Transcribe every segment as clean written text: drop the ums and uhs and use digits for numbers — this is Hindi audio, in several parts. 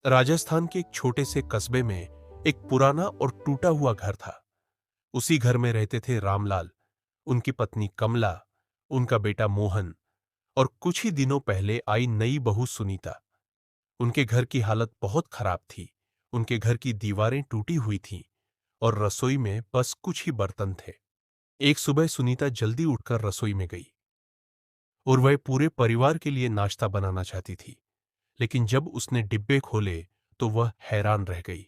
राजस्थान के एक छोटे से कस्बे में एक पुराना और टूटा हुआ घर था। उसी घर में रहते थे रामलाल, उनकी पत्नी कमला, उनका बेटा मोहन और कुछ ही दिनों पहले आई नई बहू सुनीता। उनके घर की हालत बहुत खराब थी। उनके घर की दीवारें टूटी हुई थीं और रसोई में बस कुछ ही बर्तन थे। एक सुबह सुनीता जल्दी उठकर रसोई में गई और वह पूरे परिवार के लिए नाश्ता बनाना चाहती थी। लेकिन जब उसने डिब्बे खोले तो वह हैरान रह गई।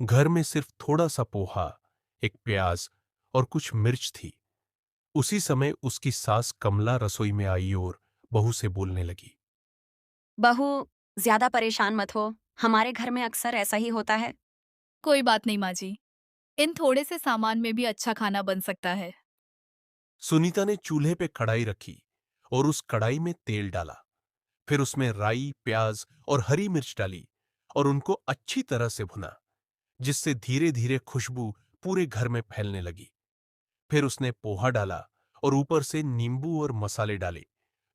घर में सिर्फ थोड़ा सा पोहा, एक प्याज और कुछ मिर्च थी। उसी समय उसकी सास कमला रसोई में आई और बहू से बोलने लगी। बहू, ज्यादा परेशान मत हो। हमारे घर में अक्सर ऐसा ही होता है। कोई बात नहीं माँ जी। इन थोड़े से सामान में भी अच्छा खाना बन सकता है। सुनीता ने चूल्हे पे कढ़ाई रखी और उस कढ़ाई में तेल डाला। फिर उसमें राई, प्याज और हरी मिर्च डाली और उनको अच्छी तरह से भुना, जिससे धीरे धीरे खुशबू पूरे घर में फैलने लगी। फिर उसने पोहा डाला और ऊपर से नींबू और मसाले डाले,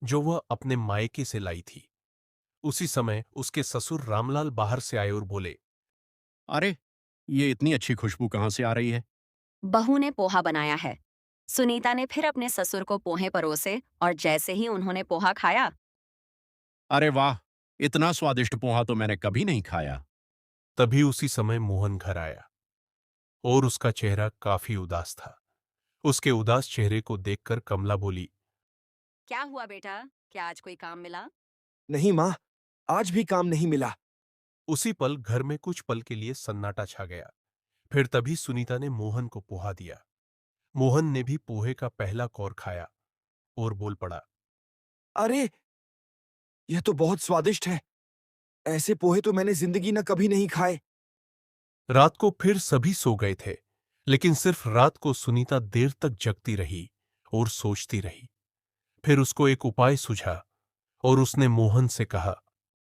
जो वह अपने मायके से लाई थी। उसी समय उसके ससुर रामलाल बाहर से आए और बोले। अरे! ये इतनी अच्छी खुशबू कहाँ से आ रही है? बहू ने पोहा बनाया है। सुनीता ने फिर अपने ससुर को पोहे परोसे और जैसे ही उन्होंने पोहा खाया, अरे वाह! इतना स्वादिष्ट पोहा तो मैंने कभी नहीं खाया। तभी उसी समय मोहन घर आया और उसका चेहरा काफी उदास था। उसके उदास चेहरे को देखकर कमला बोली। क्या हुआ बेटा? क्या आज कोई काम मिला? नहीं माँ, आज भी काम नहीं मिला। उसी पल घर में कुछ पल के लिए सन्नाटा छा गया। फिर तभी सुनीता ने मोहन को पोहा दिया। मोहन ने भी पोहे का पहला कौर खाया और बोल पड़ा। अरे! यह तो बहुत स्वादिष्ट है। ऐसे पोहे तो मैंने जिंदगी न कभी नहीं खाए। रात को फिर सभी सो गए थे, लेकिन सिर्फ रात को सुनीता देर तक जगती रही और सोचती रही। फिर उसको एक उपाय सूझा और उसने मोहन से कहा।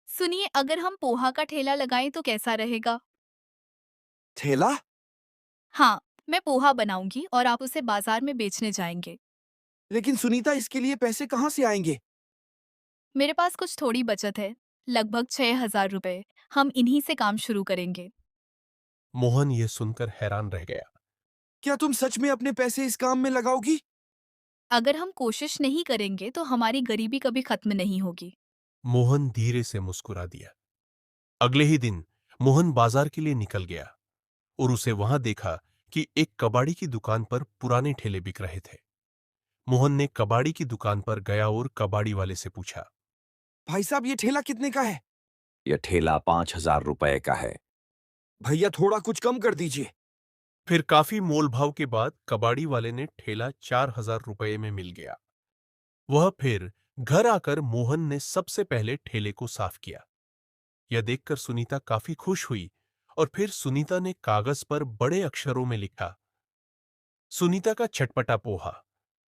सुनिए, अगर हम पोहा का ठेला लगाएं तो कैसा रहेगा? ठेला? हाँ, मैं पोहा बनाऊंगी और आप उसे बाजार में बेचने जाएंगे। लेकिन सुनीता, इसके लिए पैसे कहाँ से आएंगे? मेरे पास कुछ थोड़ी बचत है, लगभग 6,000 रुपए। हम इन्हीं से काम शुरू करेंगे। मोहन ये सुनकर हैरान रह गया। क्या तुम सच में अपने पैसे इस काम में लगाओगी? अगर हम कोशिश नहीं करेंगे तो हमारी गरीबी कभी खत्म नहीं होगी। मोहन धीरे से मुस्कुरा दिया। अगले ही दिन मोहन बाजार के लिए निकल गया और उसे वहां देखा कि एक कबाड़ी की दुकान पर पुराने ठेले बिक रहे थे। मोहन ने कबाड़ी की दुकान पर गया और कबाड़ी वाले से पूछा। भाई साहब, ये ठेला कितने का है? यह ठेला 5,000 रुपए का है। भैया, थोड़ा कुछ कम कर दीजिए। फिर काफी मोलभाव के बाद कबाड़ी वाले ने ठेला 4,000 रुपये में मिल गया। वह फिर घर आकर मोहन ने सबसे पहले ठेले को साफ किया। यह देखकर सुनीता काफी खुश हुई और फिर सुनीता ने कागज पर बड़े अक्षरों में लिखा, सुनीता का चटपटा पोहा,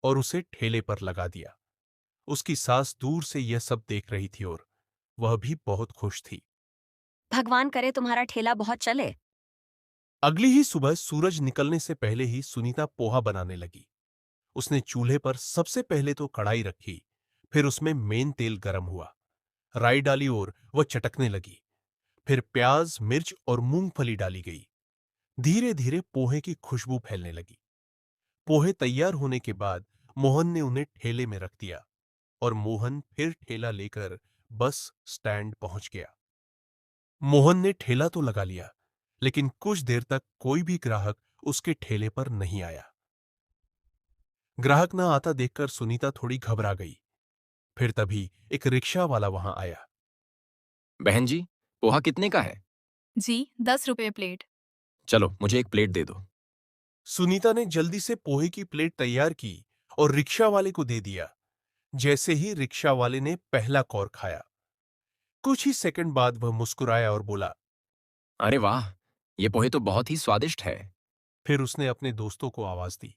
और उसे ठेले पर लगा दिया। उसकी सास दूर से यह सब देख रही थी और वह भी बहुत खुश थी। भगवान करे तुम्हारा ठेला बहुत चले। अगली ही सुबह सूरज निकलने से पहले ही सुनीता पोहा बनाने लगी। उसने चूल्हे पर सबसे पहले तो कढ़ाई रखी, फिर उसमें मेन तेल गर्म हुआ, राई डाली और वह चटकने लगी। फिर प्याज, मिर्च और मूंगफली डाली गई। धीरे धीरे पोहे की खुशबू फैलने लगी। पोहे तैयार होने के बाद मोहन ने उन्हें ठेले में रख दिया और मोहन फिर ठेला लेकर बस स्टैंड पहुंच गया। मोहन ने ठेला तो लगा लिया, लेकिन कुछ देर तक कोई भी ग्राहक उसके ठेले पर नहीं आया। ग्राहक न आता देखकर सुनीता थोड़ी घबरा गई। फिर तभी एक रिक्शा वाला वहां आया। बहन जी, पोहा कितने का है? जी, 10 रुपए प्लेट। चलो, मुझे एक प्लेट दे दो। सुनीता ने जल्दी से पोहे की प्लेट तैयार की और रिक्शा वाले को दे दिया। जैसे ही रिक्शा वाले ने पहला कौर खाया, कुछ ही सेकंड बाद वह मुस्कुराया और बोला। अरे वाह! ये पोहे तो बहुत ही स्वादिष्ट है। फिर उसने अपने दोस्तों को आवाज दी।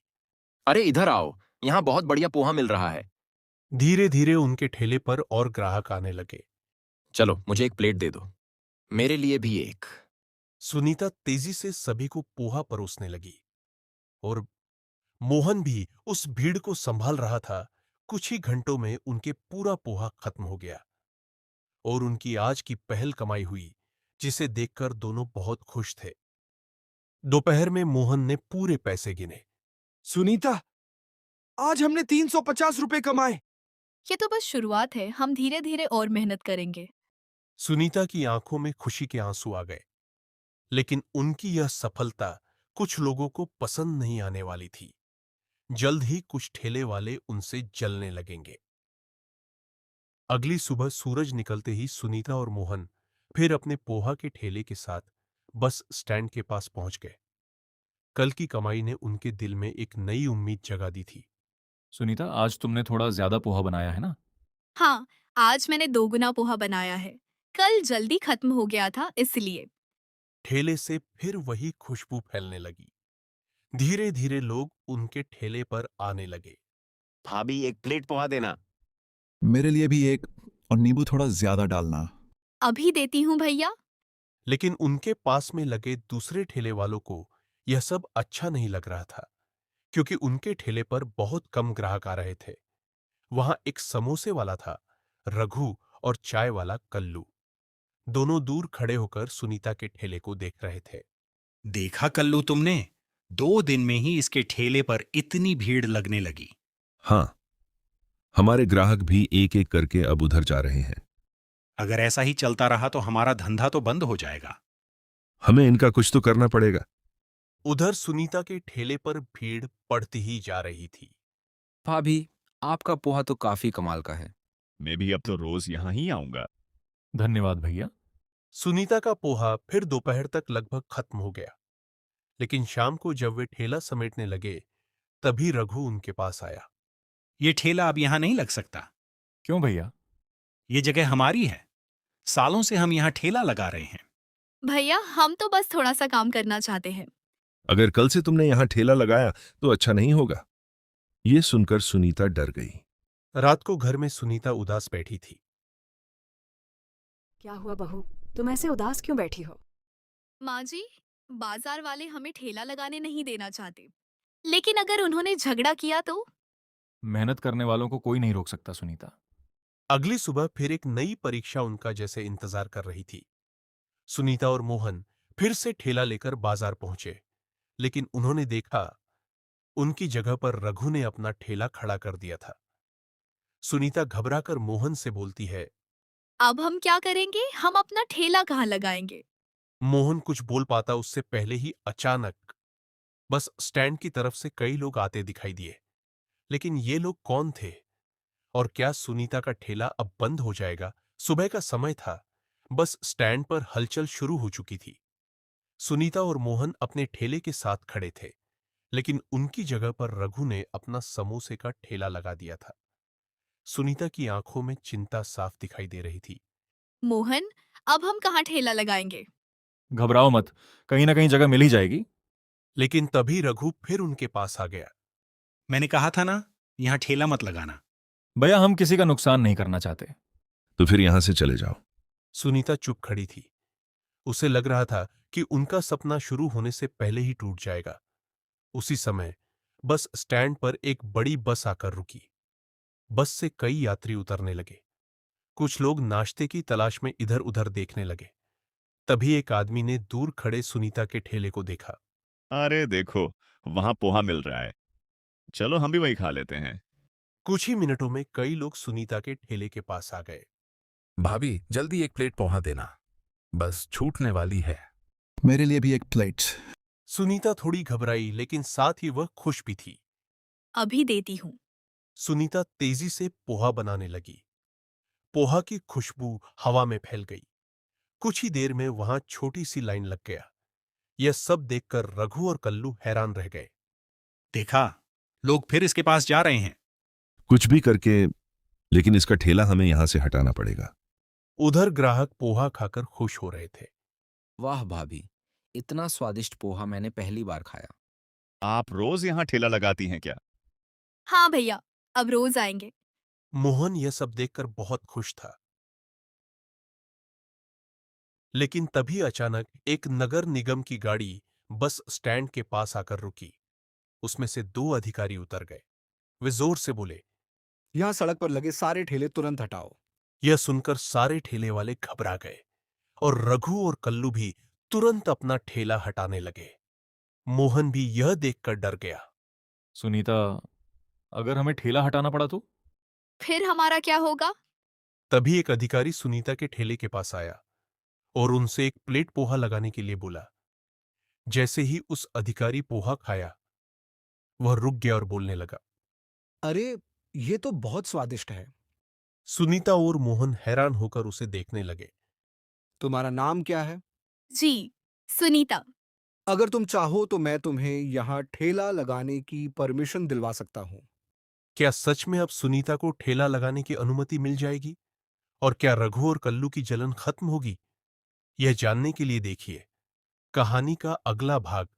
अरे इधर आओ, यहाँ बहुत बढ़िया पोहा मिल रहा है। धीरे धीरे उनके ठेले पर और ग्राहक आने लगे। चलो, मुझे एक प्लेट दे दो। मेरे लिए भी एक। सुनीता तेजी से सभी को पोहा परोसने लगी और मोहन भी उस भीड़ को संभाल रहा था। कुछ ही घंटों में उनके पूरा पोहा खत्म हो गया और उनकी आज की पहल कमाई हुई जिसे देखकर दोनों बहुत खुश थे। दोपहर में मोहन ने पूरे पैसे गिने। सुनीता, आज हमने 350 रुपए कमाए। ये तो बस शुरुआत है, हम धीरे धीरे और मेहनत करेंगे। सुनीता की आंखों में खुशी के आंसू आ गए, लेकिन उनकी यह सफलता कुछ लोगों को पसंद नहीं आने वाली थी। जल्द ही कुछ ठेले वाले उनसे जलने लगेंगे। अगली सुबह सूरज निकलते ही सुनीता और मोहन फिर अपने पोहा के ठेले के साथ बस स्टैंड के पास पहुंच गए। कल की कमाई ने उनके दिल में एक नई उम्मीद जगा दी थी। सुनीता, आज तुमने थोड़ा ज्यादा पोहा बनाया है ना? हाँ, आज मैंने 2 गुना पोहा बनाया है। कल जल्दी खत्म हो गया था इसलिए। ठेले से फिर वही खुशबू फैलने लगी। धीरे धीरे लोग उनके ठेले पर आने लगे। भाभी, एक प्लेट पोहा देना। मेरे लिए भी एक, और नींबू थोड़ा ज्यादा डालना। अभी देती हूँ भैया। लेकिन उनके पास में लगे दूसरे ठेले वालों को यह सब अच्छा नहीं लग रहा था, क्योंकि उनके ठेले पर बहुत कम ग्राहक आ रहे थे। वहां एक समोसे वाला था, रघु, और चाय वाला कल्लू। दोनों दूर खड़े होकर सुनीता के ठेले को देख रहे थे। देखा कल्लू तुमने, 2 दिन में ही इसके ठेले पर इतनी भीड़ लगने लगी। हाँ, हमारे ग्राहक भी एक एक करके अब उधर जा रहे हैं। अगर ऐसा ही चलता रहा तो हमारा धंधा तो बंद हो जाएगा। हमें इनका कुछ तो करना पड़ेगा। उधर सुनीता के ठेले पर भीड़ बढ़ती ही जा रही थी। भाभी, आपका पोहा तो काफी कमाल का है। मैं भी अब तो रोज यहाँ ही आऊंगा। धन्यवाद भैया। सुनीता का पोहा फिर दोपहर तक लगभग खत्म हो गया, लेकिन शाम को जब वे ठेला समेटने लगे, तभी रघु उनके पास आया। ये ठेला अब यहां नहीं लग सकता। क्यों भैया? ये जगह हमारी है। सालों से हम यहाँ ठेला लगा रहे हैं। भैया, हम तो बस थोड़ा सा काम करना चाहते हैं। अगर कल से तुमने यहां ठेला लगाया तो अच्छा नहीं होगा। ये सुनकर सुनीता डर गई। रात को घर में सुनीता उदास बैठी थी। क्या हुआ बहू, तुम ऐसे उदास क्यों बैठी हो? माँ जी, बाजार वाले हमें ठेला लगाने नहीं देना चाहते, लेकिन अगर उन्होंने झगड़ा किया तो? मेहनत करने वालों को कोई नहीं रोक सकता सुनीता। अगली सुबह फिर एक नई परीक्षा उनका जैसे इंतजार कर रही थी। सुनीता और मोहन फिर से ठेला लेकर बाजार पहुंचे, लेकिन उन्होंने देखा उनकी जगह पर रघु ने अपना ठेला खड़ा कर दिया था। सुनीता घबराकर मोहन से बोलती है, अब हम क्या करेंगे? हम अपना ठेला कहाँ लगाएंगे? मोहन कुछ बोल पाता उससे पहले ही अचानक बस स्टैंड की तरफ से कई लोग आते दिखाई दिए। लेकिन ये लोग कौन थे और क्या सुनीता का ठेला अब बंद हो जाएगा? सुबह का समय था, बस स्टैंड पर हलचल शुरू हो चुकी थी। सुनीता और मोहन अपने ठेले के साथ खड़े थे, लेकिन उनकी जगह पर रघु ने अपना समोसे का ठेला लगा दिया था। सुनीता की आंखों में चिंता साफ दिखाई दे रही थी। मोहन, अब हम कहाँ ठेला लगाएंगे? घबराओ मत, कहीं ना कहीं जगह मिल ही जाएगी। लेकिन तभी रघु फिर उनके पास आ गया। मैंने कहा था ना, यहाँ ठेला मत लगाना। भैया, हम किसी का नुकसान नहीं करना चाहते। तो फिर यहां से चले जाओ। सुनीता चुप खड़ी थी। उसे लग रहा था कि उनका सपना शुरू होने से पहले ही टूट जाएगा। उसी समय बस स्टैंड पर एक बड़ी बस आकर रुकी। बस से कई यात्री उतरने लगे। कुछ लोग नाश्ते की तलाश में इधर उधर देखने लगे। तभी एक आदमी ने दूर खड़े सुनीता के ठेले को देखा। अरे देखो, वहां पोहा मिल रहा है। चलो हम भी वही खा लेते हैं। कुछ ही मिनटों में कई लोग सुनीता के ठेले के पास आ गए। भाभी, जल्दी एक प्लेट पोहा देना, बस छूटने वाली है। मेरे लिए भी एक प्लेट। सुनीता थोड़ी घबराई, लेकिन साथ ही वह खुश भी थी। अभी देती हूँ। सुनीता तेजी से पोहा बनाने लगी। पोहा की खुशबू हवा में फैल गई। कुछ ही देर में वहां छोटी सी लाइन लग गया। यह सब देखकर रघु और कल्लू हैरान रह गए। देखा, लोग फिर इसके पास जा रहे हैं। कुछ भी करके, लेकिन इसका ठेला हमें यहां से हटाना पड़ेगा। उधर ग्राहक पोहा खाकर खुश हो रहे थे। वाह भाभी, इतना स्वादिष्ट पोहा मैंने पहली बार खाया। आप रोज यहाँ ठेला लगाती हैं क्या? हाँ भैया, अब रोज आएंगे। मोहन यह सब देखकर बहुत खुश था। लेकिन तभी अचानक एक नगर निगम की गाड़ी बस स्टैंड के पास आकर रुकी। उसमें से 2 अधिकारी उतर गए। वे जोर से बोले, यहाँ सड़क पर लगे सारे ठेले तुरंत हटाओ। यह सुनकर सारे ठेले वाले घबरा गए और रघु और कल्लू भी तुरंत अपना ठेला हटाने लगे। मोहन भी यह देखकर डर गया। सुनीता, अगर हमें ठेला हटाना पड़ा तो? फिर हमारा क्या होगा? तभी एक अधिकारी सुनीता के ठेले के पास आया और उनसे एक प्लेट पोहा लगाने के लिए बोला। जैसे ही उस अधिकारी पोहा खाया, वह रुक गया और बोलने लगा, अरे, ये तो बहुत स्वादिष्ट है। सुनीता और मोहन हैरान होकर उसे देखने लगे। तुम्हारा नाम क्या है? जी, सुनीता। अगर तुम चाहो तो मैं तुम्हें यहाँ ठेला लगाने की परमिशन दिलवा सकता हूँ। क्या सच में अब सुनीता को ठेला लगाने की अनुमति मिल जाएगी? और क्या रघु और कल्लू की जलन खत्म होगी? यह जानने के लिए देखिए कहानी का अगला भाग।